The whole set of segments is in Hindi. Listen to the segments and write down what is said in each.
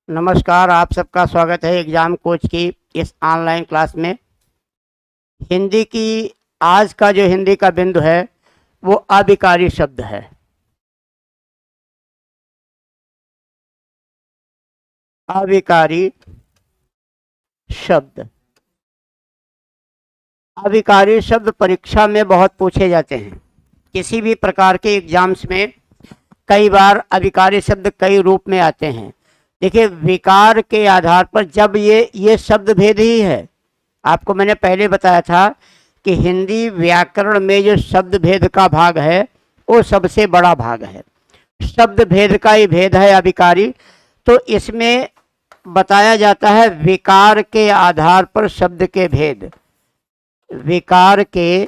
नमस्कार, आप सबका स्वागत है एग्ज़ाम कोच की इस ऑनलाइन क्लास में। हिंदी की आज का जो हिंदी का बिंदु है वो अभिकारी शब्द है। अभिकारी शब्द। अभिकारी शब्द परीक्षा में बहुत पूछे जाते हैं। किसी भी प्रकार के एग्जाम्स में कई बार अभिकारी शब्द कई रूप में आते हैं। देखिए, विकार के आधार पर जब ये शब्द भेद ही है। आपको मैंने पहले बताया था कि हिंदी व्याकरण में जो शब्द भेद का भाग है वो सबसे बड़ा भाग है। शब्द भेद का ही भेद है अभिकारी। तो इसमें बताया जाता है विकार के आधार पर शब्द के भेद। विकार के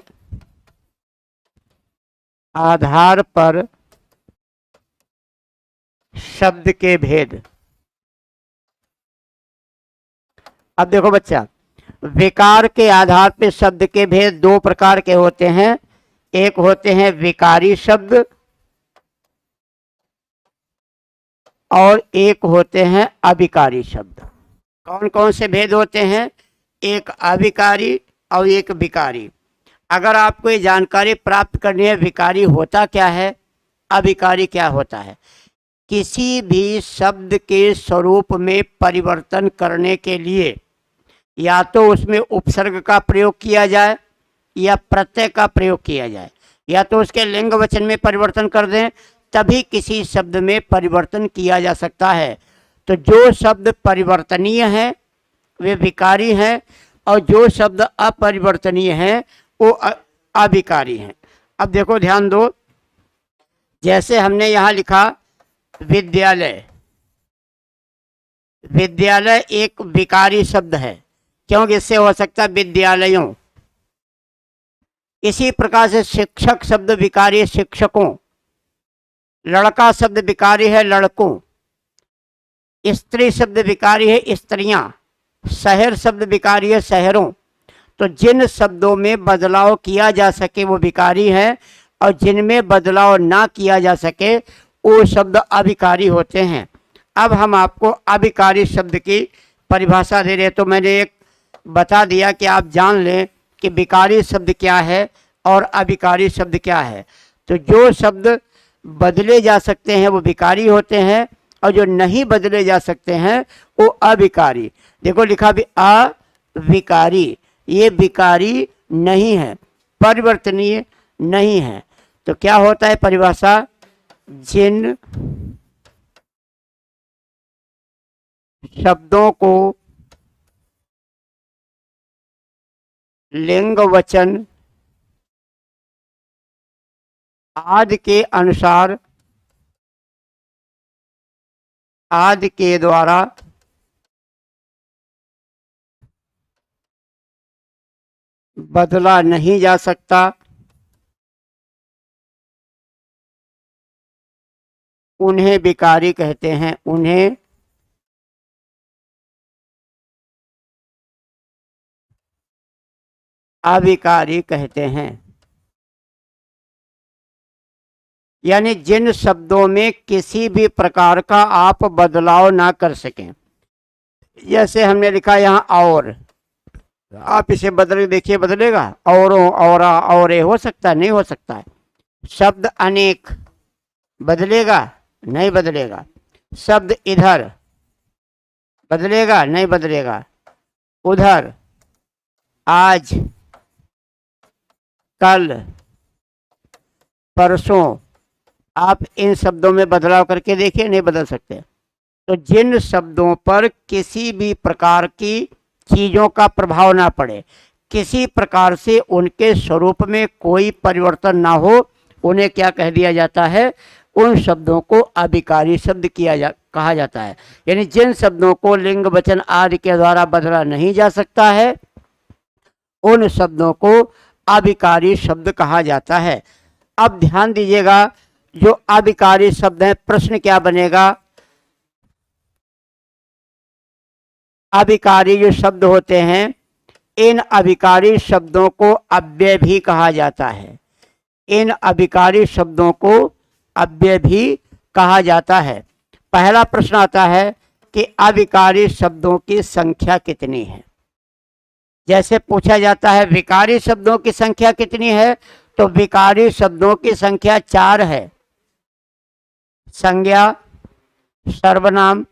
आधार पर शब्द के भेद। अब देखो बच्चा, विकार के आधार पर शब्द के भेद दो प्रकार के होते हैं। एक होते हैं विकारी शब्द और एक होते हैं अभिकारी शब्द। कौन कौन से भेद होते हैं? एक अभिकारी और एक विकारी। अगर आपको ये जानकारी प्राप्त करनी है विकारी होता क्या है, अभिकारी क्या होता है, किसी भी शब्द के स्वरूप में परिवर्तन करने के लिए या तो उसमें उपसर्ग का प्रयोग किया जाए या प्रत्यय का प्रयोग किया जाए, या तो उसके लिंग वचन में परिवर्तन कर दें, तभी किसी शब्द में परिवर्तन किया जा सकता है। तो जो शब्द परिवर्तनीय हैं वे विकारी हैं और जो शब्द अपरिवर्तनीय हैं वो अभिकारी हैं। अब देखो, ध्यान दो, जैसे हमने यहाँ लिखा विद्यालय। विद्यालय एक विकारी शब्द है क्योंकि इससे हो सकता है विद्यालयों। इसी प्रकार से शिक्षक शब्द विकारी है, शिक्षकों। लड़का शब्द विकारी है, लड़कों। स्त्री शब्द विकारी है, स्त्रियां। शहर शब्द विकारी है, शहरों। तो जिन शब्दों में बदलाव किया जा सके वो विकारी है और जिनमें बदलाव ना किया जा सके वो शब्द अभिकारी होते हैं। अब हम आपको अभिकारी शब्द की परिभाषा दे रहे हैं, तो मैंने एक बता दिया कि आप जान लें कि विकारी शब्द क्या है और अभिकारी शब्द क्या है। तो जो शब्द बदले जा सकते हैं वो विकारी होते हैं और जो नहीं बदले जा सकते हैं वो अभिकारी। देखो लिखा भी अविकारी, ये विकारी नहीं है, परिवर्तनीय नहीं है। तो क्या होता है परिभाषा? जिन शब्दों को लिंग वचन आदि के अनुसार आदि के द्वारा बदला नहीं जा सकता उन्हें विकारी कहते हैं। उन्हें अविकारी कहते हैं। यानी जिन शब्दों में किसी भी प्रकार का आप बदलाव ना कर सकें। जैसे हमने लिखा यहाँ और, आप इसे बदल देखिए, बदलेगा? औरों, औरा, औरे हो सकता है? नहीं हो सकता है। शब्द अनेक बदलेगा? नहीं बदलेगा। शब्द इधर बदलेगा? नहीं बदलेगा। उधर, आज, कल, परसों, आप इन शब्दों में बदलाव करके देखिए, नहीं बदल सकते। तो जिन शब्दों पर किसी भी प्रकार की चीज़ों का प्रभाव ना पड़े, किसी प्रकार से उनके स्वरूप में कोई परिवर्तन ना हो, उन्हें क्या कह दिया जाता है? उन शब्दों को अभिकारी शब्द कहा जाता है। यानी जिन शब्दों को लिंग वचन आदि के द्वारा बदला नहीं जा सकता है उन शब्दों को अभिकारी शब्द कहा जाता है। अब ध्यान दीजिएगा, जो अभिकारी शब्द हैं, प्रश्न क्या बनेगा? अभिकारी जो शब्द होते हैं, इन अभिकारी शब्दों को अव्यय भी कहा जाता है। इन अभिकारी शब्दों को अव्यय भी कहा जाता है। पहला प्रश्न आता है कि अविकारी शब्दों की संख्या कितनी है। जैसे पूछा जाता है विकारी शब्दों की संख्या कितनी है, तो विकारी शब्दों की संख्या 4 है। संज्ञा, सर्वनाम,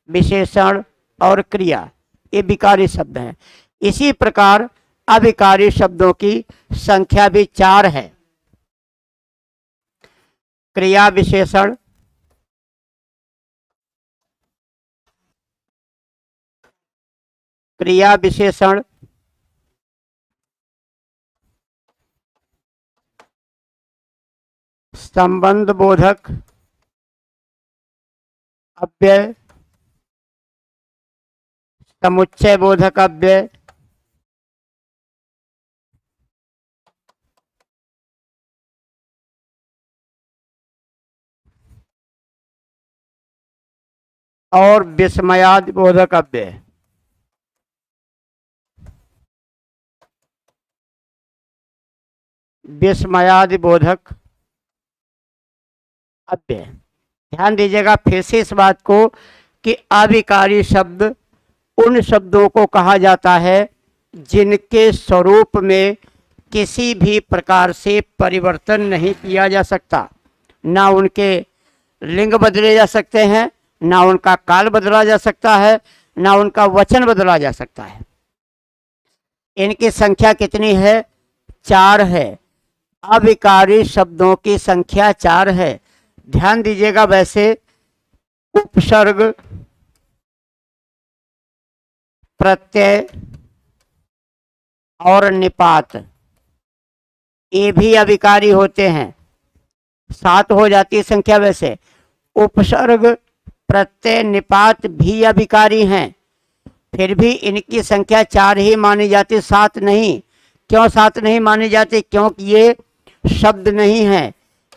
विशेषण और क्रिया, ये विकारी शब्द हैं। इसी प्रकार अविकारी शब्दों की संख्या भी 4 है। क्रिया विशेषण, क्रिया विशेषण, संबंध बोधक अव्यय, समुच्चय बोधक अव्यय, और विस्मयादि बोधक अव्यय। विस्मयादि बोधक अव्यय। ध्यान दीजिएगा फिर से इस बात को कि अविकारी शब्द उन शब्दों को कहा जाता है जिनके स्वरूप में किसी भी प्रकार से परिवर्तन नहीं किया जा सकता। ना उनके लिंग बदले जा सकते हैं, ना उनका काल बदला जा सकता है, ना उनका वचन बदला जा सकता है। इनकी संख्या कितनी है? 4 है। अविकारी शब्दों की संख्या 4 है। ध्यान दीजिएगा, वैसे उपसर्ग, प्रत्यय और निपात ये भी अविकारी होते हैं। 7 हो जाती है संख्या। वैसे उपसर्ग, प्रत्यय, निपात भी अविकारी हैं, फिर भी इनकी संख्या 4 ही मानी जाती, 7 नहीं। क्यों 7 नहीं मानी जाती? क्योंकि ये शब्द नहीं है,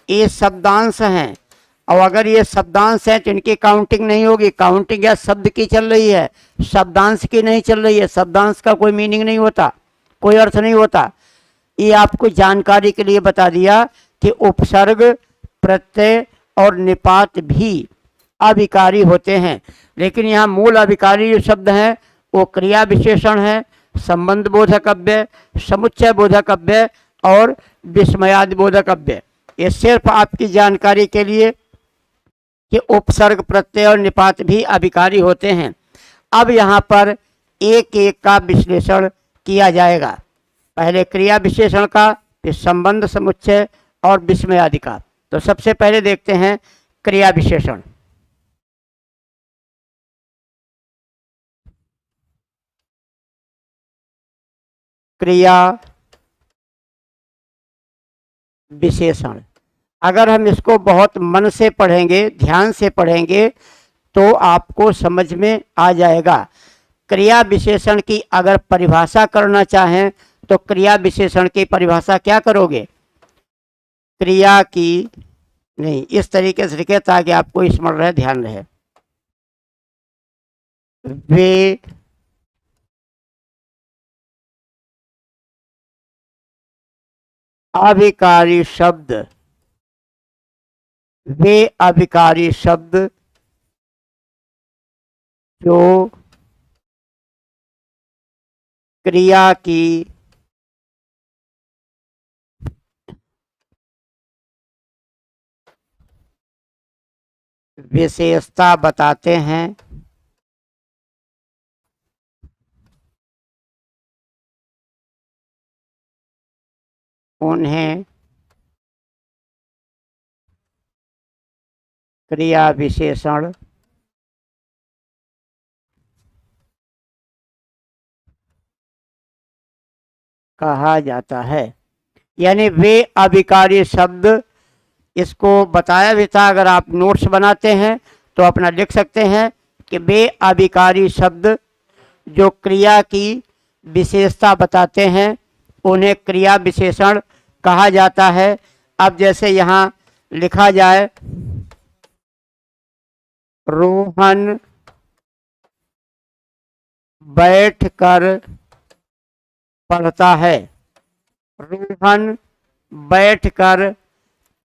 ये शब्दांश हैं। और अगर ये शब्दांश है तो इनकी काउंटिंग नहीं होगी। काउंटिंग या शब्द की चल रही है, शब्दांश की नहीं चल रही है। शब्दांश का कोई मीनिंग नहीं होता, कोई अर्थ नहीं होता। ये आपको जानकारी के लिए बता दिया कि उपसर्ग, प्रत्यय और निपात भी अविकारी होते हैं। लेकिन यहाँ मूल अविकारी जो शब्द हैं वो क्रिया विशेषण है, संबंध बोधक अव्यय, समुच्चय बोधक अव्यय और विस्मयादि बोधक अव्यय। ये सिर्फ आपकी जानकारी के लिए कि उपसर्ग, प्रत्यय और निपात भी अविकारी होते हैं। अब यहाँ पर एक एक का विश्लेषण किया जाएगा। पहले क्रिया विशेषण का, फिर संबंध, समुच्चय और विस्मयादि का। तो सबसे पहले देखते हैं क्रिया विशेषण। क्रिया विशेषण, अगर हम इसको बहुत मन से पढ़ेंगे, ध्यान से पढ़ेंगे, तो आपको समझ में आ जाएगा। क्रिया विशेषण की अगर परिभाषा करना चाहें तो क्रिया विशेषण की परिभाषा क्या करोगे? क्रिया की नहीं, इस तरीके से लिखे ताकि आपको स्मरण रहे, ध्यान रहे। वे अविकारी शब्द, वे अविकारी शब्द जो क्रिया की विशेषता बताते हैं, उन्हें क्रिया विशेषण कहा जाता है। यानी वे अविकारी शब्द, इसको बताया भी था। अगर आप नोट्स बनाते हैं तो अपना लिख सकते हैं कि वे अविकारी शब्द जो क्रिया की विशेषता बताते हैं, उन्हें क्रिया विशेषण कहा जाता है। अब जैसे यहाँ लिखा जाए, रोहन बैठकर पढ़ता है। रोहन बैठकर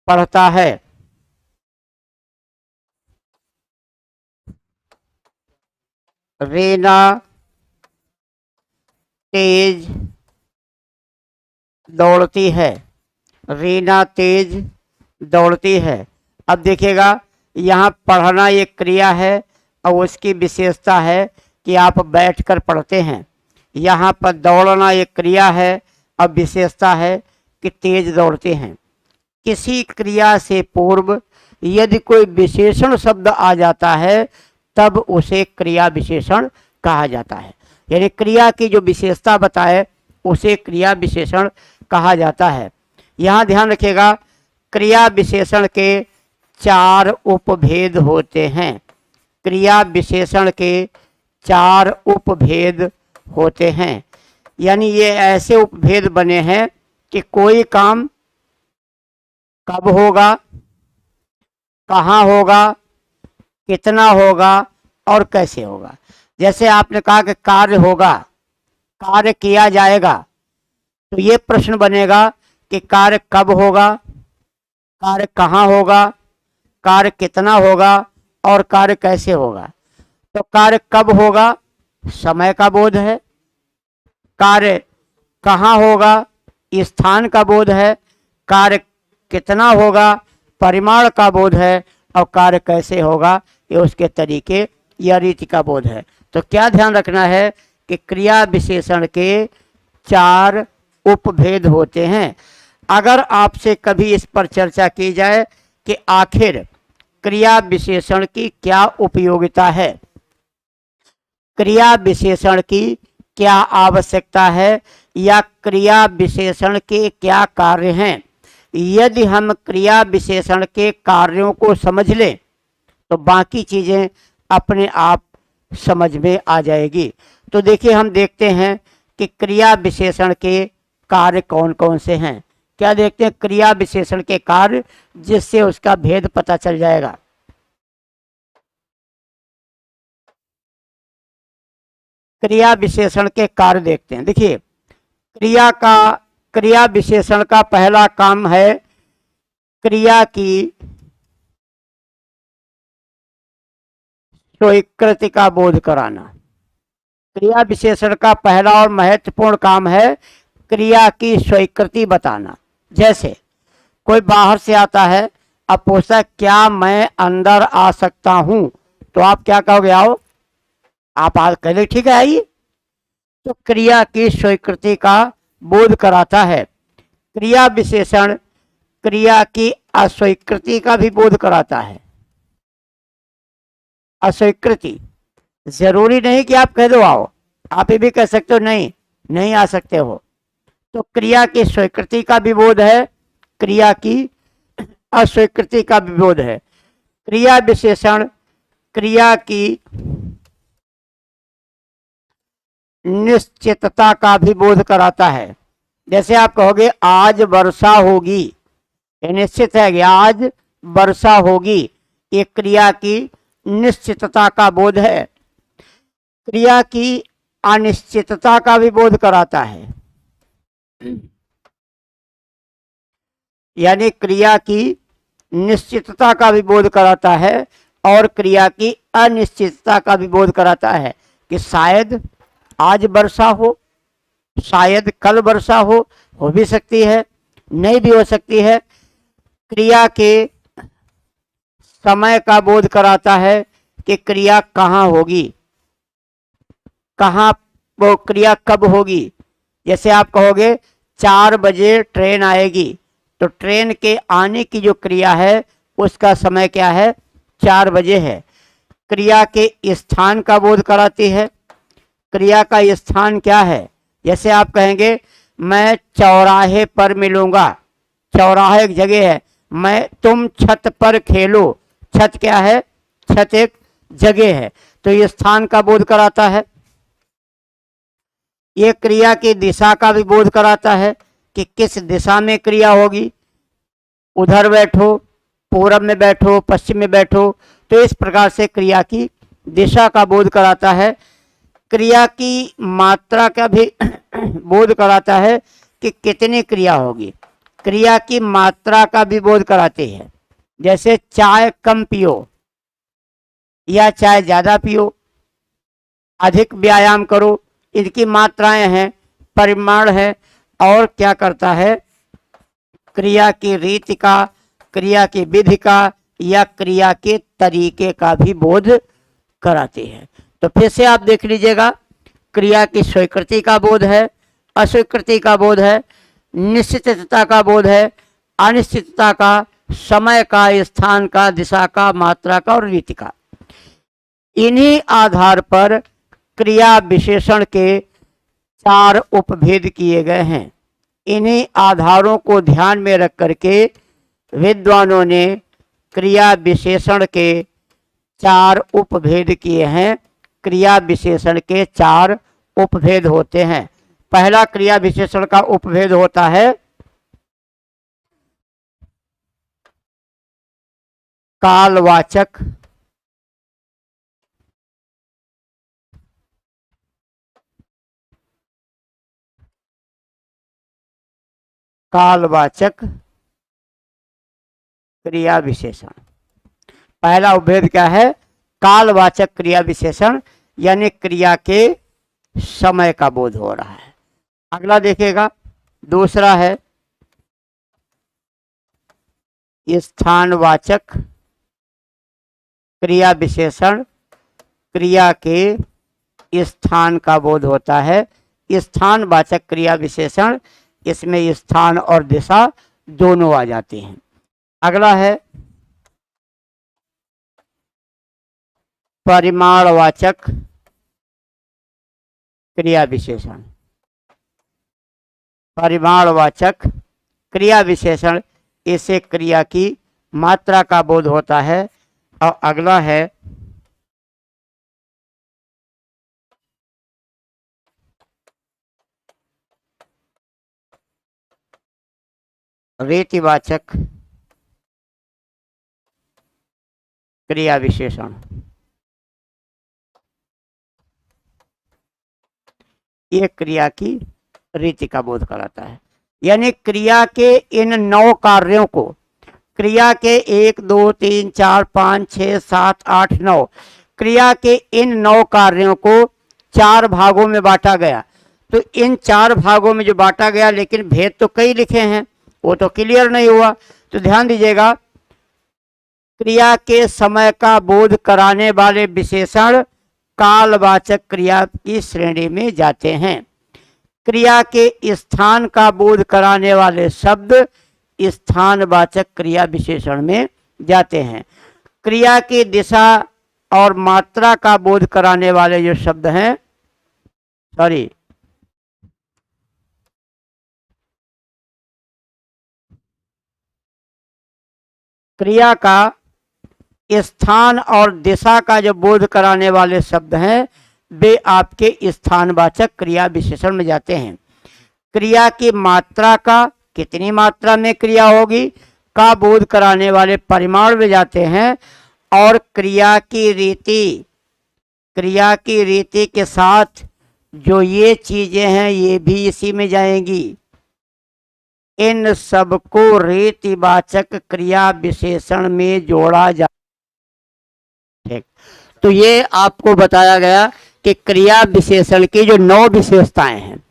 पढ़ता है। रीना तेज दौड़ती है। रीना तेज दौड़ती है। अब देखिएगा, यहाँ पढ़ना एक क्रिया है और उसकी विशेषता है कि आप बैठकर पढ़ते हैं। यहाँ पर दौड़ना एक क्रिया है, अब विशेषता है कि तेज दौड़ते हैं। किसी क्रिया से पूर्व यदि कोई विशेषण शब्द आ जाता है तब उसे क्रिया विशेषण कहा जाता है। यानी क्रिया की जो विशेषता बताए उसे क्रिया विशेषण कहा जाता है। यहाँ ध्यान रखिएगा, क्रिया विशेषण के 4 उपभेद होते हैं। क्रिया विशेषण के 4 उपभेद होते हैं। यानी ये ऐसे उपभेद बने हैं कि कोई काम कब होगा, कहाँ होगा, कितना होगा और कैसे होगा। जैसे आपने कहा कि कार्य होगा, कार्य किया जाएगा, तो ये प्रश्न बनेगा कि कार्य कब होगा, कार्य कहाँ होगा, कार्य कितना होगा और कार्य कैसे होगा। तो कार्य कब होगा, समय का बोध है। कार्य कहाँ होगा, स्थान का बोध है। कार्य कितना होगा, परिमाण का बोध है। और कार्य कैसे होगा, ये उसके तरीके या रीति का बोध है। तो क्या ध्यान रखना है कि क्रिया विशेषण के 4 उपभेद होते हैं। अगर आपसे कभी इस पर चर्चा की जाए कि आखिर क्रिया विशेषण की क्या उपयोगिता है, क्रिया विशेषण की क्या आवश्यकता है, या क्रिया विशेषण के क्या कार्य हैं, यदि हम क्रिया विशेषण के कार्यों को समझ लें तो बाकी चीज़ें अपने आप समझ में आ जाएगी। तो देखिए, हम देखते हैं कि क्रिया विशेषण के कार्य कौन कौन से हैं। क्या देखते हैं, क्रिया विशेषण के कार्य, जिससे उसका भेद पता चल जाएगा। क्रिया विशेषण के कार्य देखते हैं। देखिए, क्रिया विशेषण का पहला काम है क्रिया की स्वीकृति का बोध कराना। क्रिया विशेषण का पहला और महत्वपूर्ण काम है क्रिया की स्वीकृति बताना। जैसे कोई बाहर से आता है, अब पूछता है क्या मैं अंदर आ सकता हूं, तो आप क्या कहोगे, आओ। आप कहेंगे ठीक है, आइए। तो क्रिया की स्वीकृति का बोध कराता है। क्रिया विशेषण क्रिया की अस्वीकृति का भी बोध कराता है। अस्वीकृति, जरूरी नहीं कि आप कह दो आओ, आप ये भी कह सकते हो नहीं, नहीं आ सकते हो। तो क्रिया की स्वीकृति का भी बोध है, क्रिया की अस्वीकृति का भी बोध है। क्रिया विशेषण क्रिया की निश्चितता का भी बोध कराता है। जैसे आप कहोगे आज वर्षा होगी, ये निश्चित है कि आज वर्षा होगी, ये क्रिया की निश्चितता का बोध है। क्रिया की अनिश्चितता का भी बोध कराता है। यानी क्रिया की निश्चितता का भी बोध कराता है और क्रिया की अनिश्चितता का भी बोध कराता है कि शायद आज वर्षा हो, शायद कल वर्षा हो भी सकती है, नहीं भी हो सकती है। क्रिया के समय का बोध कराता है कि क्रिया कहाँ होगी, कहाँ वो क्रिया कब होगी। जैसे आप कहोगे 4 बजे ट्रेन आएगी, तो ट्रेन के आने की जो क्रिया है उसका समय क्या है, 4 बजे है। क्रिया के स्थान का बोध कराती है। क्रिया का स्थान क्या है, जैसे आप कहेंगे मैं चौराहे पर मिलूंगा, चौराहा एक जगह है। मैं तुम छत पर खेलो, छत क्या है, छत एक जगह है, तो ये स्थान का बोध कराता है। ये क्रिया की दिशा का भी बोध कराता है कि किस दिशा में क्रिया होगी, उधर बैठो, पूरब में बैठो, पश्चिम में बैठो। तो इस प्रकार से क्रिया की दिशा का बोध कराता है। क्रिया की मात्रा का भी बोध कराता है कि कितनी क्रिया होगी। क्रिया की मात्रा का भी बोध कराते हैं। जैसे चाय कम पियो या चाय ज़्यादा पियो, अधिक व्यायाम करो, इनकी मात्राएं हैं, परिमाण है। और क्या करता है, क्रिया की रीति का, क्रिया की विधि का या क्रिया के तरीके का भी बोध कराती है। तो फिर से आप देख लीजिएगा, क्रिया की स्वीकृति का बोध है, अस्वीकृति का बोध है, निश्चितता का बोध है, अनिश्चितता का, समय का, स्थान का, दिशा का, मात्रा का और रीति का। इन्हीं आधार पर क्रिया विशेषण के 4 उपभेद किए गए हैं। इन्हीं आधारों को ध्यान में रख करके विद्वानों ने क्रिया विशेषण के 4 उपभेद किए हैं। क्रिया विशेषण के 4 उपभेद होते हैं। पहला क्रिया विशेषण का उपभेद होता है कालवाचक, कालवाचक क्रिया विशेषण। पहला उपभेद क्या है, कालवाचक क्रिया विशेषण, यानी क्रिया के समय का बोध हो रहा है। अगला देखिएगा, दूसरा है स्थानवाचक क्रिया विशेषण। क्रिया के स्थान का बोध होता है। स्थानवाचक क्रिया विशेषण, इसमें स्थान और दिशा दोनों आ जाती हैं। अगला है परिमाणवाचक क्रिया विशेषण। परिमाणवाचक क्रिया विशेषण, इससे क्रिया की मात्रा का बोध होता है। और अगला है रीतिवाचक क्रिया विशेषण। ये क्रिया की रीति का बोध कराता है, यानी क्रिया के इन 9 कार्यों को, क्रिया के 1 2 3 4 5 6 7 8 9, क्रिया के इन 9 कार्यों को 4 भागों में बांटा गया। तो इन 4 भागों में जो बांटा गया, लेकिन भेद तो कई लिखे हैं, वो तो क्लियर नहीं हुआ। तो ध्यान दीजिएगा, क्रिया के समय का बोध कराने वाले विशेषण कालवाचक क्रिया की श्रेणी में जाते हैं। क्रिया के स्थान का बोध कराने वाले शब्द स्थानवाचक क्रिया विशेषण में जाते हैं। क्रिया की दिशा और मात्रा का बोध कराने वाले जो शब्द हैं, क्रिया का स्थान और दिशा का जो बोध कराने वाले शब्द हैं, वे आपके स्थानवाचक क्रिया विशेषण में जाते हैं। क्रिया की मात्रा का, कितनी मात्रा में क्रिया होगी, का बोध कराने वाले परिमाण में जाते हैं। और क्रिया की रीति, क्रिया की रीति के साथ जो ये चीजें हैं, ये भी इसी में जाएंगी। इन सबको रीतिवाचक क्रिया विशेषण में जोड़ा जा। ठीक, तो ये आपको बताया गया कि क्रिया विशेषण की जो 9 विशेषताएं हैं,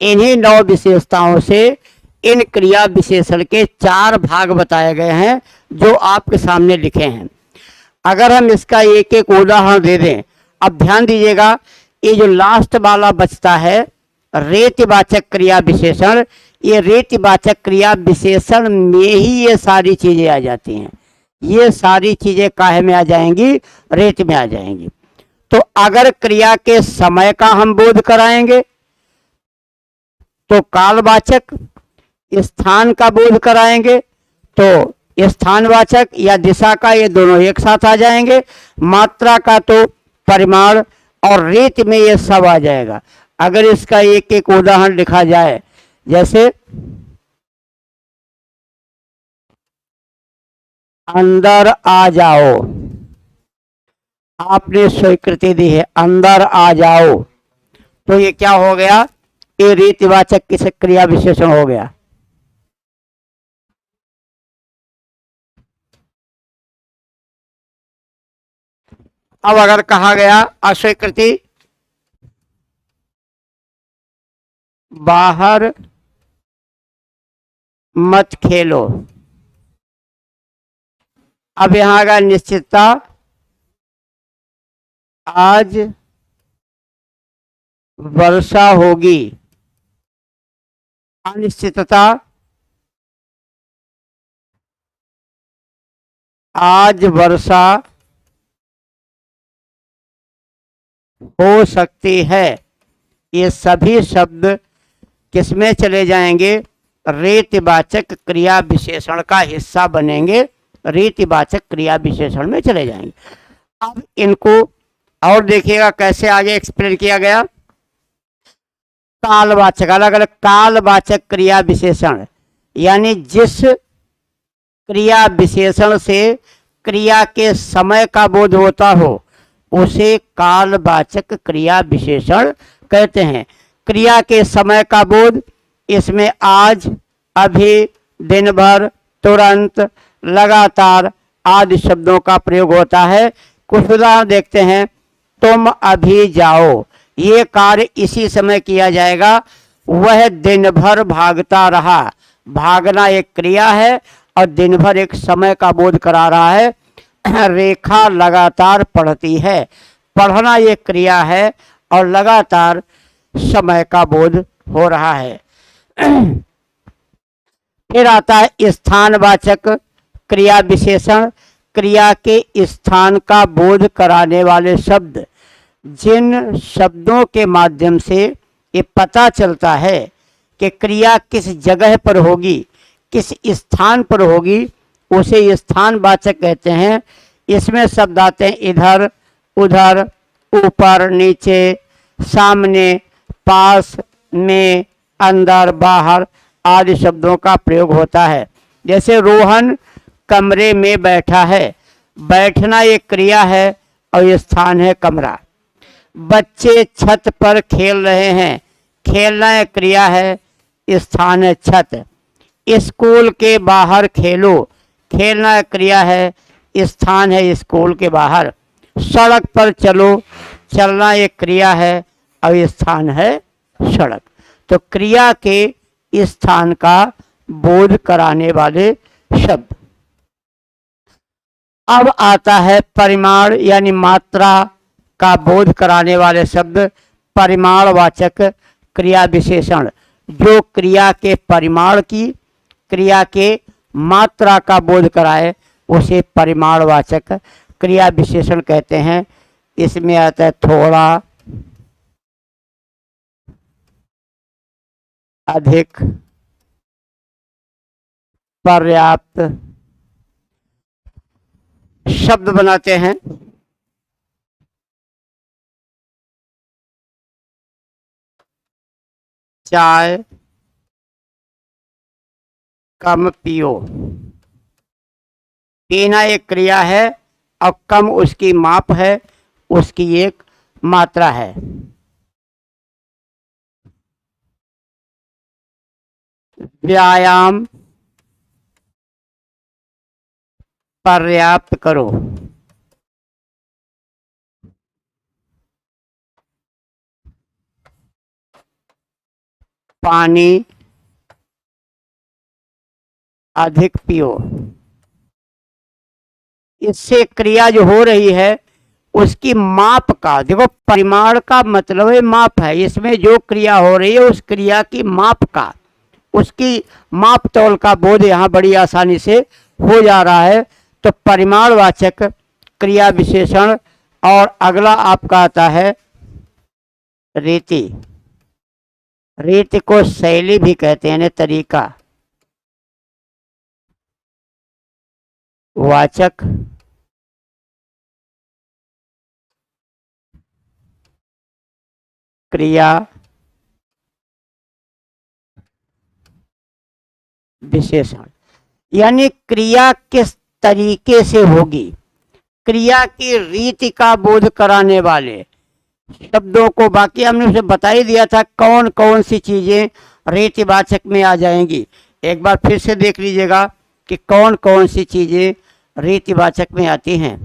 इन्हीं 9 विशेषताओं से इन क्रिया विशेषण के 4 भाग बताए गए हैं, जो आपके सामने लिखे हैं। अगर हम इसका एक एक उदाहरण दे दें, अब ध्यान दीजिएगा, ये जो लास्ट वाला बचता है रीतिवाचक क्रिया विशेषण, ये रीतिवाचक क्रिया विशेषण में ही ये सारी चीजें आ जाती हैं। ये सारी चीजें काहे में आ जाएंगी, रीति में आ जाएंगी। तो अगर क्रिया के समय का हम बोध कराएंगे तो कालवाचक, स्थान का बोध कराएंगे तो स्थानवाचक या दिशा का, ये दोनों एक साथ आ जाएंगे। मात्रा का तो परिमाण, और रीति में ये सब आ जाएगा। अगर इसका एक एक उदाहरण लिखा जाए, जैसे अंदर आ जाओ, आपने स्वीकृति दी है, अंदर आ जाओ, तो ये क्या हो गया, ये रीतिवाचक की क्रिया विशेषण हो गया। अब अगर कहा गया अस्वीकृति, बाहर मत खेलो। अब यहां का निश्चितता, आज वर्षा होगी। अनिश्चितता, आज वर्षा हो सकती है। ये सभी शब्द किसमें चले जाएंगे? रीतिवाचक क्रिया विशेषण का हिस्सा बनेंगे, रीतिवाचक क्रिया विशेषण में चले जाएंगे। अब इनको और देखिएगा कैसे आगे एक्सप्लेन किया गया। कालवाचक, अलग अलग कालवाचक क्रिया विशेषण, यानी जिस क्रिया विशेषण से क्रिया के समय का बोध होता हो उसे कालवाचक क्रिया विशेषण कहते हैं। क्रिया के समय का बोध, इसमें आज, अभी, दिन भर, तुरंत, लगातार आदि शब्दों का प्रयोग होता है। कुछ उदाहरण देखते हैं। तुम अभी जाओ, ये कार्य इसी समय किया जाएगा। वह दिन भर भागता रहा, भागना एक क्रिया है और दिन भर एक समय का बोध करा रहा है। रेखा लगातार पढ़ती है, पढ़ना एक क्रिया है और लगातार समय का बोध हो रहा है। फिर आता है स्थानवाचक क्रिया विशेषण, क्रिया के स्थान का बोध कराने वाले शब्द। जिन शब्दों के माध्यम से ये पता चलता है कि क्रिया किस जगह पर होगी, किस स्थान पर होगी, उसे स्थानवाचक कहते हैं। इसमें शब्द आते हैं इधर, उधर, ऊपर, नीचे, सामने, पास में, अंदर, बाहर आदि शब्दों का प्रयोग होता है। जैसे रोहन कमरे में बैठा है, बैठना एक क्रिया है और ये स्थान है कमरा। बच्चे छत पर खेल रहे हैं, खेलना एक क्रिया है, स्थान है छत। स्कूल के बाहर खेलो, खेलना एक क्रिया है, स्थान है स्कूल के बाहर। सड़क पर चलो, चलना एक क्रिया है और स्थान है सड़क। तो क्रिया के स्थान का बोध कराने वाले शब्द। अब आता है परिमाण यानी मात्रा का बोध कराने वाले शब्द, परिमाणवाचक क्रिया विशेषण। जो क्रिया के परिमाण की, क्रिया के मात्रा का बोध कराए उसे परिमाणवाचक क्रिया विशेषण कहते हैं। इसमें आता है थोड़ा, अधिक, पर्याप्त। शब्द बनाते हैं। चाय कम पियो, पीना एक क्रिया है और कम उसकी माप है, उसकी एक मात्रा है। व्यायाम पर्याप्त करो, पानी अधिक पियो। इससे क्रिया जो हो रही है उसकी माप का, देखो परिमाण का मतलब है माप है। इसमें जो क्रिया हो रही है उस क्रिया की माप का, उसकी माप तौल का बोध यहाँ बड़ी आसानी से हो जा रहा है। तो परिमाणवाचक क्रिया विशेषण। और अगला आपका आता है रीति। रीति को शैली भी कहते हैं, तरीका। वाचक क्रिया विशेषण, यानी क्रिया किस तरीके से होगी, क्रिया की रीति का बोध कराने वाले शब्दों को। बाकी हमने उसे बता ही दिया था कौन कौन सी चीजें रीतिवाचक में आ जाएंगी। एक बार फिर से देख लीजिएगा कि कौन कौन सी चीजें रीतिवाचक में आती हैं।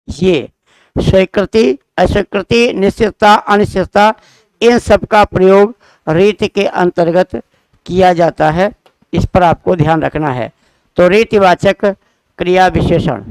ये स्वीकृति, अस्वीकृति, निश्चितता, अनिश्चितता, इन सब का प्रयोग रीति के अंतर्गत किया जाता है। इस पर आपको ध्यान रखना है। तो रीतिवाचक क्रिया विशेषण,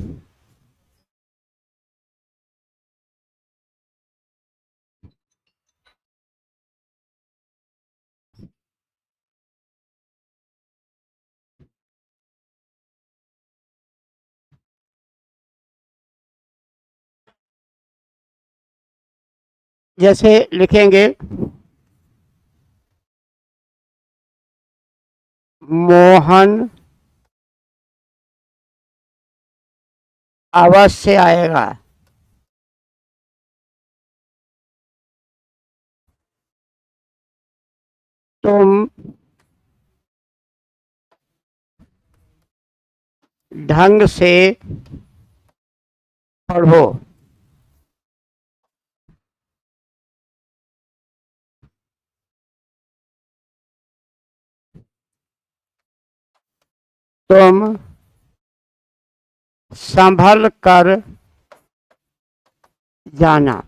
जैसे लिखेंगे मोहन अवश्य आएगा, तुम ढंग से पढ़ो, तुम संभल कर जाना।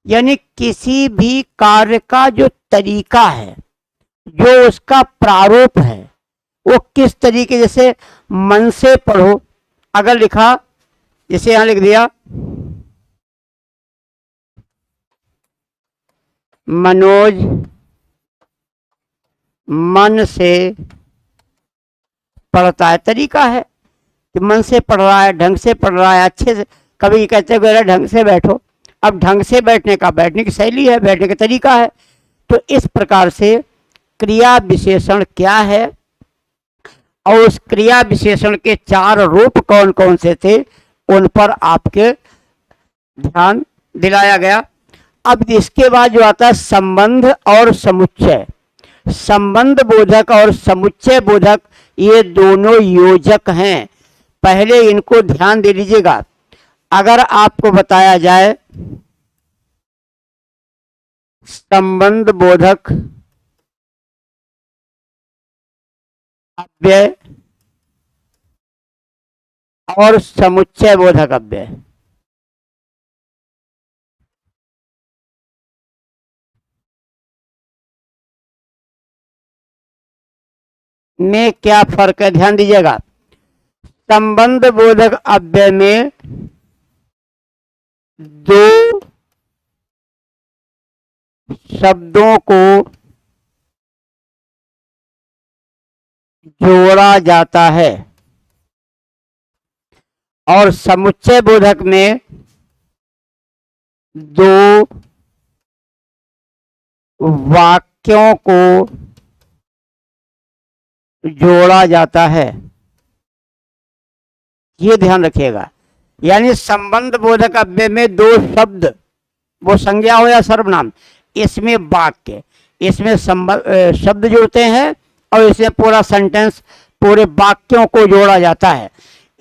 यानी किसी भी कार्य का जो तरीका है, जो उसका प्रारूप है, वो किस तरीके, जैसे मन से पढ़ो, अगर लिखा, जैसे यहां लिख दिया मनोज मन से पढ़ता है, तरीका है कि मन से पढ़ रहा है, ढंग से पढ़ रहा है, अच्छे से। कभी कहते हैं ढंग से बैठो, अब ढंग से बैठने का, बैठने की शैली है, बैठने का तरीका है। तो इस प्रकार से क्रिया विशेषण क्या है और उस क्रिया विशेषण के 4 रूप कौन कौन से थे, उन पर आपके ध्यान दिलाया गया। अब इसके बाद जो आता है संबंध और समुच्चय। संबंध बोधक और समुच्चय बोधक ये दोनों योजक हैं। पहले इनको ध्यान दे लीजिएगा। अगर आपको बताया जाए संबंध बोधक अव्यय और समुच्चय बोधक अव्यय, में क्या फर्क है, ध्यान दीजिएगा। संबंध बोधक अव्यय में 2 शब्दों को जोड़ा जाता है और समुच्चय बोधक में 2 वाक्यों को जोड़ा जाता है। ये ध्यान रखिएगा। यानी संबंध बोधक अव्यय में 2 शब्द, वो संज्ञा हो या सर्वनाम, इसमें वाक्य, इसमें शब्द जुड़ते हैं और इसमें पूरा सेंटेंस, पूरे वाक्यों को जोड़ा जाता है।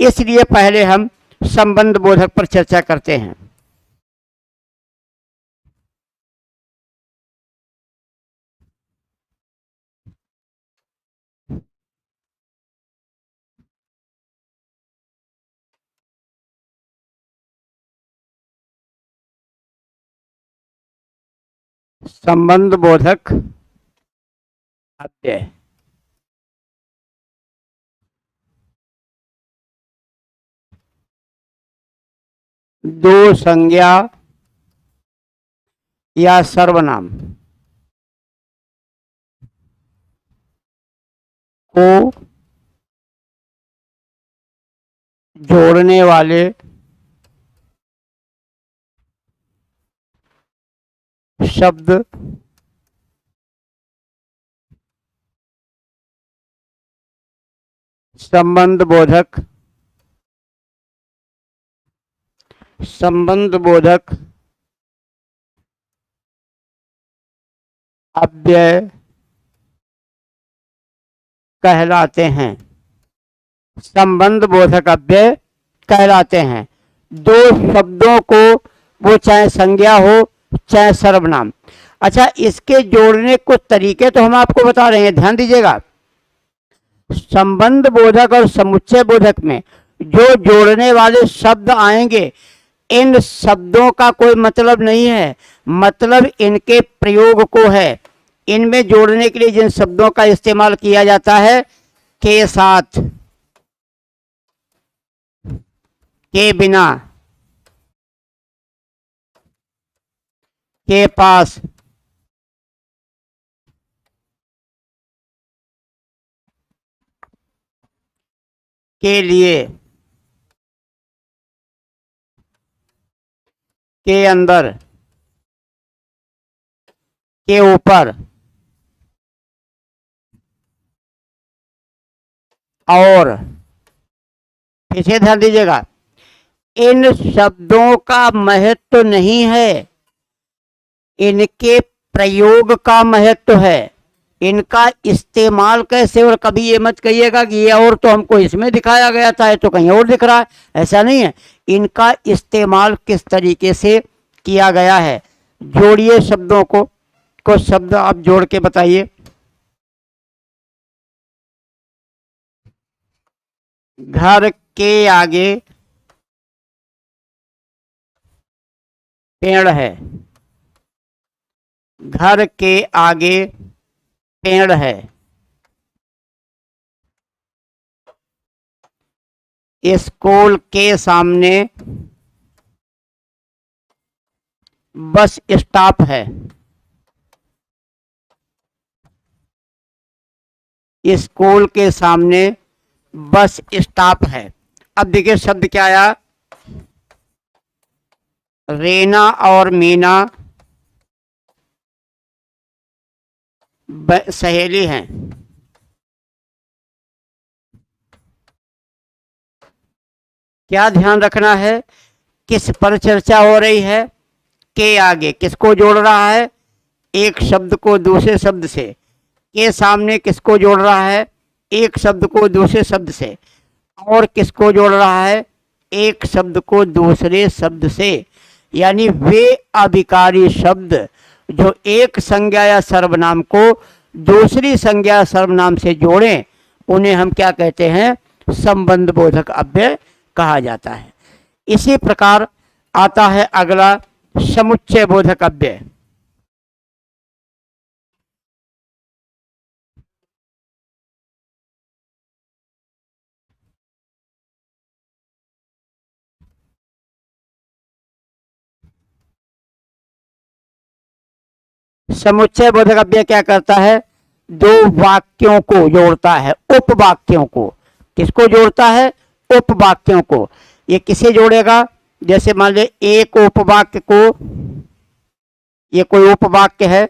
इसलिए पहले हम संबंध बोधक पर चर्चा करते हैं। संबंध बोधक अव्यय, दो संज्ञा या सर्वनाम को जोड़ने वाले शब्द संबंध बोधक अव्यय कहलाते हैं। संबंध बोधक अव्यय कहलाते हैं। 2 शब्दों को, वो चाहे संज्ञा हो चाहे सर्वनाम। अच्छा, इसके जोड़ने को तरीके तो हम आपको बता रहे हैं, ध्यान दीजिएगा। संबंध बोधक और समुच्चय बोधक में जो जोड़ने वाले शब्द आएंगे, इन शब्दों का कोई मतलब नहीं है, मतलब इनके प्रयोग को है। इनमें जोड़ने के लिए जिन शब्दों का इस्तेमाल किया जाता है, के साथ, के बिना, के पास, के लिए, के अंदर, के ऊपर, और, पीछे ध्यान दीजिएगा, इन शब्दों का महत्व नहीं है, इनके प्रयोग का महत्व है। इनका इस्तेमाल कैसे, और कभी ये मत कहिएगा कि ये और तो हमको इसमें दिखाया गया था, ये तो कहीं और दिख रहा है, ऐसा नहीं है। इनका इस्तेमाल किस तरीके से किया गया है। जोड़िए शब्दों को, कुछ शब्द आप जोड़ के बताइए। घर के आगे पेड़ है, घर के आगे पेड़ है, स्कूल के सामने बस स्टॉप है, स्कूल के सामने बस स्टॉप है। अब देखिए शब्द क्या आया, रेना और मीना सहेली हैं। क्या ध्यान रखना है, किस पर चर्चा हो रही है, के आगे किसको जोड़ रहा है, एक शब्द को दूसरे शब्द से, के सामने किसको जोड़ रहा है, एक शब्द को दूसरे शब्द से, और किसको जोड़ रहा है, एक शब्द को दूसरे शब्द से। यानी वे अभिकारी शब्द जो एक संज्ञा या सर्वनाम को दूसरी संज्ञा सर्वनाम से जोड़ें, उन्हें हम क्या कहते हैं, संबंध बोधक अव्यय कहा जाता है। इसी प्रकार आता है अगला समुच्चय बोधक अव्यय। समुच्चय बोधक अव्यय क्या करता है, दो वाक्यों को जोड़ता है, उपवाक्यों को। किसको जोड़ता है, उपवाक्यों को। ये किसे जोड़ेगा, जैसे मान ले एक उपवाक्य को, ये कोई उपवाक्य है,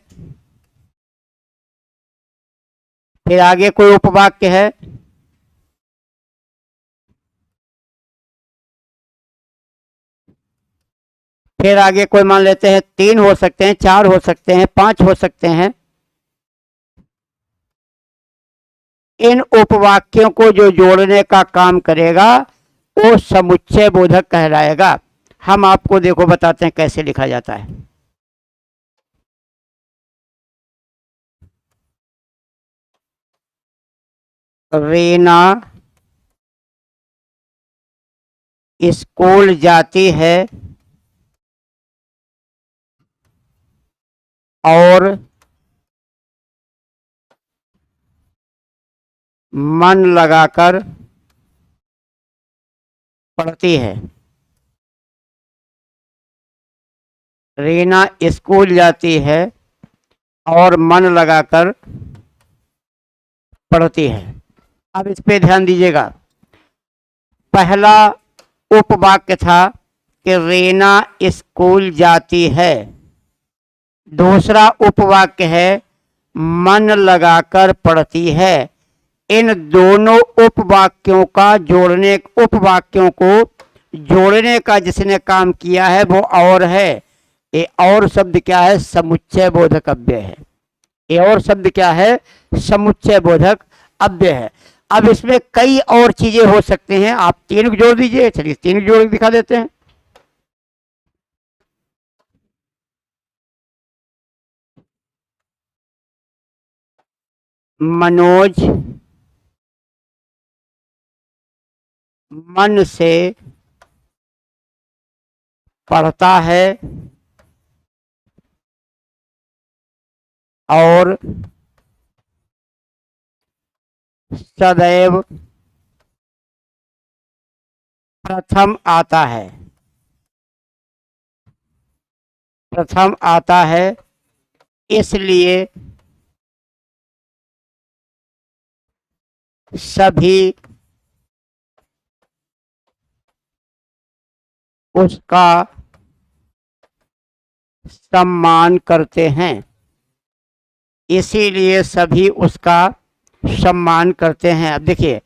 फिर आगे कोई उपवाक्य है, फिर आगे कोई मान लेते हैं तीन हो सकते हैं, चार हो सकते हैं, पांच हो सकते हैं। इन उपवाक्यों को जो जोड़ने का काम करेगा वो समुच्चय बोधक कहलाएगा। हम आपको देखो बताते हैं कैसे लिखा जाता है। रीना स्कूल जाती है और मन लगाकर पढ़ती है। रीना स्कूल जाती है और मन लगाकर पढ़ती है। अब इस पे ध्यान दीजिएगा, पहला उपवाक्य था कि रीना स्कूल जाती है, दूसरा उपवाक्य है मन लगाकर पढ़ती है। इन दोनों उपवाक्यों का जोड़ने, उपवाक्यों को जोड़ने का जिसने काम किया है वो और है। ये और शब्द क्या है, समुच्चय बोधक अव्यय है। ये और शब्द क्या है, समुच्चय बोधक अव्यय है। अब इसमें कई और चीजें हो सकते हैं, आप तीन को जोड़ दीजिए। चलिए तीन को जोड़ के दिखा देते हैं। मनोज मन से पढ़ता है और सदैव प्रथम आता है। प्रथम आता है इसलिए सभी उसका सम्मान करते हैं। इसीलिए सभी उसका सम्मान करते हैं। अब देखिए,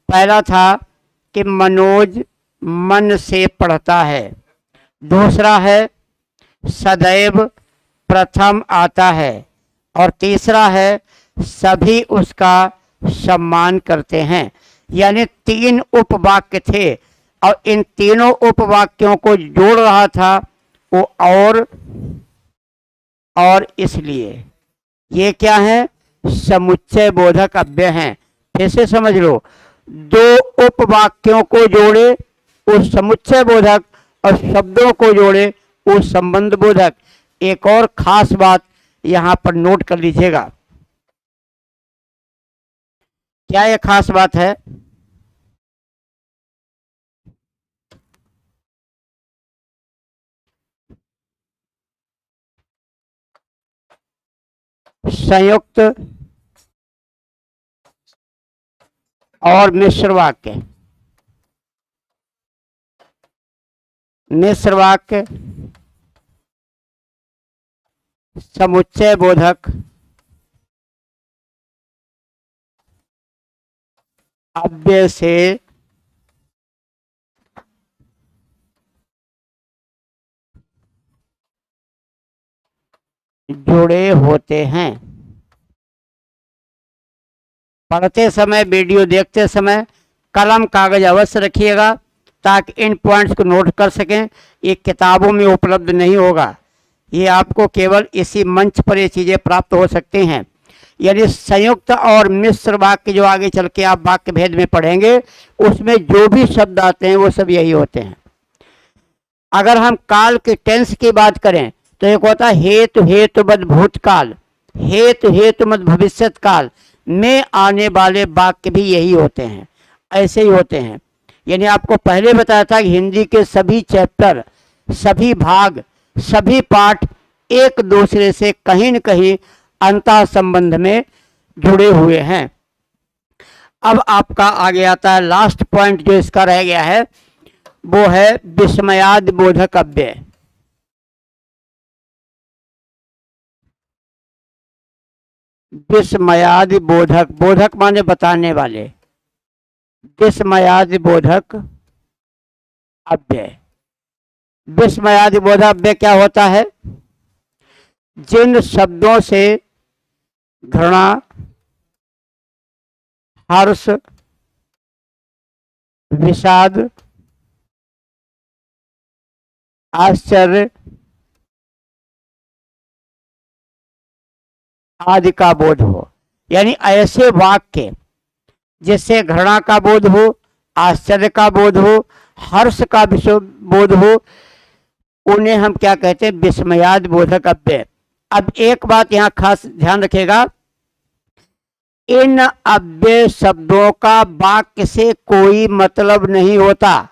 पहला था कि मनोज मन से पढ़ता है, दूसरा है सदैव प्रथम आता है, और तीसरा है सभी उसका सम्मान करते हैं। यानी तीन उपवाक्य थे और इन तीनों उपवाक्यों को जोड़ रहा था वो और इसलिए। ये क्या है? समुच्चय बोधक अव्यय हैं। फिर से समझ लो, दो उपवाक्यों को जोड़े उस समुच्चय बोधक और शब्दों को जोड़े उस संबंध बोधक। एक और खास बात यहां पर नोट कर लीजिएगा। क्या यह खास बात है? संयुक्त और मिश्र वाक्य। मिश्र वाक्य समुच्चय बोधक अव्यय से जुड़े होते हैं। पढ़ते समय, वीडियो देखते समय कलम कागज अवश्य रखिएगा ताकि इन पॉइंट्स को नोट कर सकें। ये किताबों में उपलब्ध नहीं होगा, ये आपको केवल इसी मंच पर ये चीज़ें प्राप्त हो सकती हैं। यानी संयुक्त और मिश्र वाक्य जो आगे चल के आप वाक्य भेद में पढ़ेंगे उसमें जो भी शब्द आते हैं वो सब यही होते हैं। अगर हम काल के टेंस की बात करें तो एक होता है हेतु हेतुवद भूतकाल, हेतु हेतुमद भविष्यत काल में आने वाले वाक्य भी यही होते हैं, ऐसे ही होते हैं। यानी आपको पहले बताया था कि हिंदी के सभी चैप्टर, सभी भाग, सभी पाठ एक दूसरे से कहीं न कहीं अंतः संबंध में जुड़े हुए हैं। अब आपका आगे आता है लास्ट पॉइंट जो इसका रह गया है, वो है विस्मयादि बोधक अव्यय। विस्मयादि बोधक, बोधक माने बताने वाले, विस्मयादि बोधक अव्यय। विस्मयादि बोधक अव्यय क्या होता है? जिन शब्दों से घृणा, हर्ष, विषाद, आश्चर्य आदि का बोध हो। यानी ऐसे वाक्य जिससे घृणा का बोध हो, आश्चर्य का बोध हो, हर्ष का बोध हो, उन्हें हम क्या कहते हैं? विस्मयाद बोधक अव्यय। अब एक बात यहाँ खास ध्यान रखेगा, इन अव्यय शब्दों का वाक्य से कोई मतलब नहीं होता,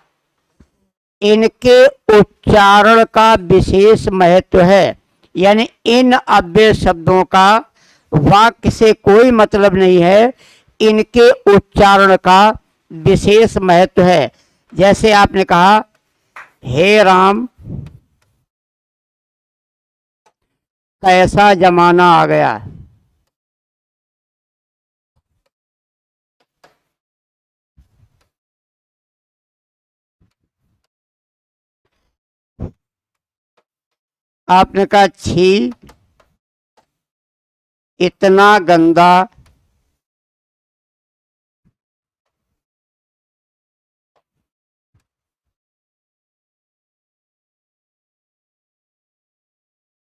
इनके उच्चारण का विशेष महत्व है। यानी इन अव्यय शब्दों का वाक्य से कोई मतलब नहीं है, इनके उच्चारण का विशेष महत्व है। जैसे आपने कहा हे राम कैसा जमाना आ गया, आपने कहा छी इतना गंदा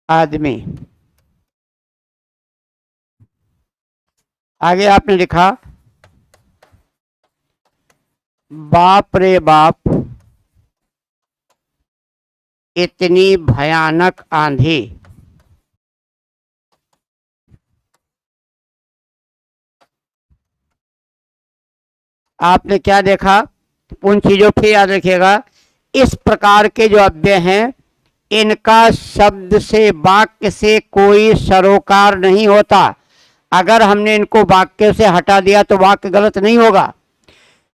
आदमी। आगे आपने लिखा बाप रे बाप इतनी भयानक आंधी। आपने क्या देखा, उन चीजों पे याद रखिएगा। इस प्रकार के जो अव्यय हैं, इनका शब्द से वाक्य से कोई सरोकार नहीं होता। अगर हमने इनको वाक्य से हटा दिया तो वाक्य गलत नहीं होगा।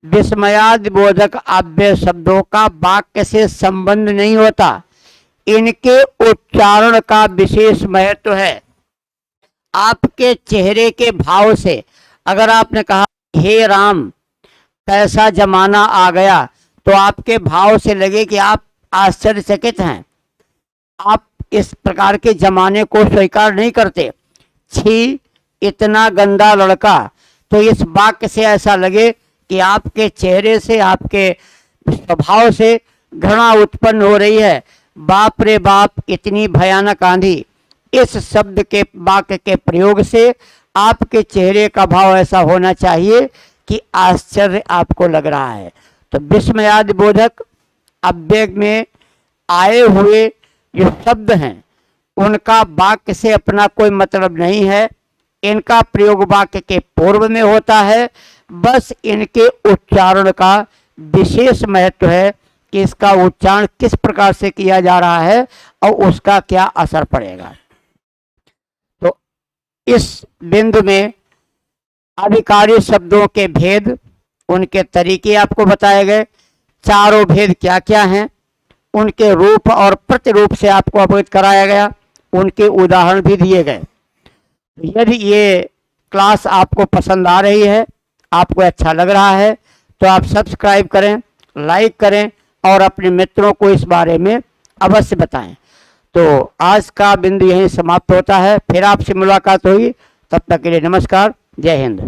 विस्मयादि बोधक अव्यय शब्दों का वाक्य से संबंध नहीं होता, इनके उच्चारण का विशेष महत्व है। आपके चेहरे के भाव से, अगर आपने कहा हे राम कैसा जमाना आ गया, तो आपके भाव से लगे कि आप आश्चर्यचकित हैं, आप इस प्रकार के जमाने को स्वीकार नहीं करते। छी इतना गंदा लड़का, तो इस वाक्य से ऐसा लगे कि आपके चेहरे से, आपके स्वभाव से घृणा उत्पन्न हो रही है। बाप रे बाप इतनी भयानक आंधी, इस शब्द के वाक्य के प्रयोग से आपके चेहरे का भाव ऐसा होना चाहिए कि आश्चर्य आपको लग रहा है। तो विस्मयादि बोधक अव्यय में आए हुए जो शब्द हैं, उनका वाक्य से अपना कोई मतलब नहीं है, इनका प्रयोग वाक्य के पूर्व में होता है। बस इनके उच्चारण का विशेष महत्व है कि इसका उच्चारण किस प्रकार से किया जा रहा है और उसका क्या असर पड़ेगा। तो इस बिंदु में अधिकारी शब्दों के भेद, उनके तरीके आपको बताए गए। चारों भेद क्या क्या हैं, उनके रूप और प्रतिरूप से आपको अवगत कराया गया, उनके उदाहरण भी दिए गए। यदि ये क्लास आपको पसंद आ रही है, आपको अच्छा लग रहा है, तो आप सब्सक्राइब करें, लाइक करें और अपने मित्रों को इस बारे में अवश्य बताएं। तो आज का बिंदु यहीं समाप्त होता है, फिर आपसे मुलाकात होगी। तब तक के लिए नमस्कार, जय हिंद।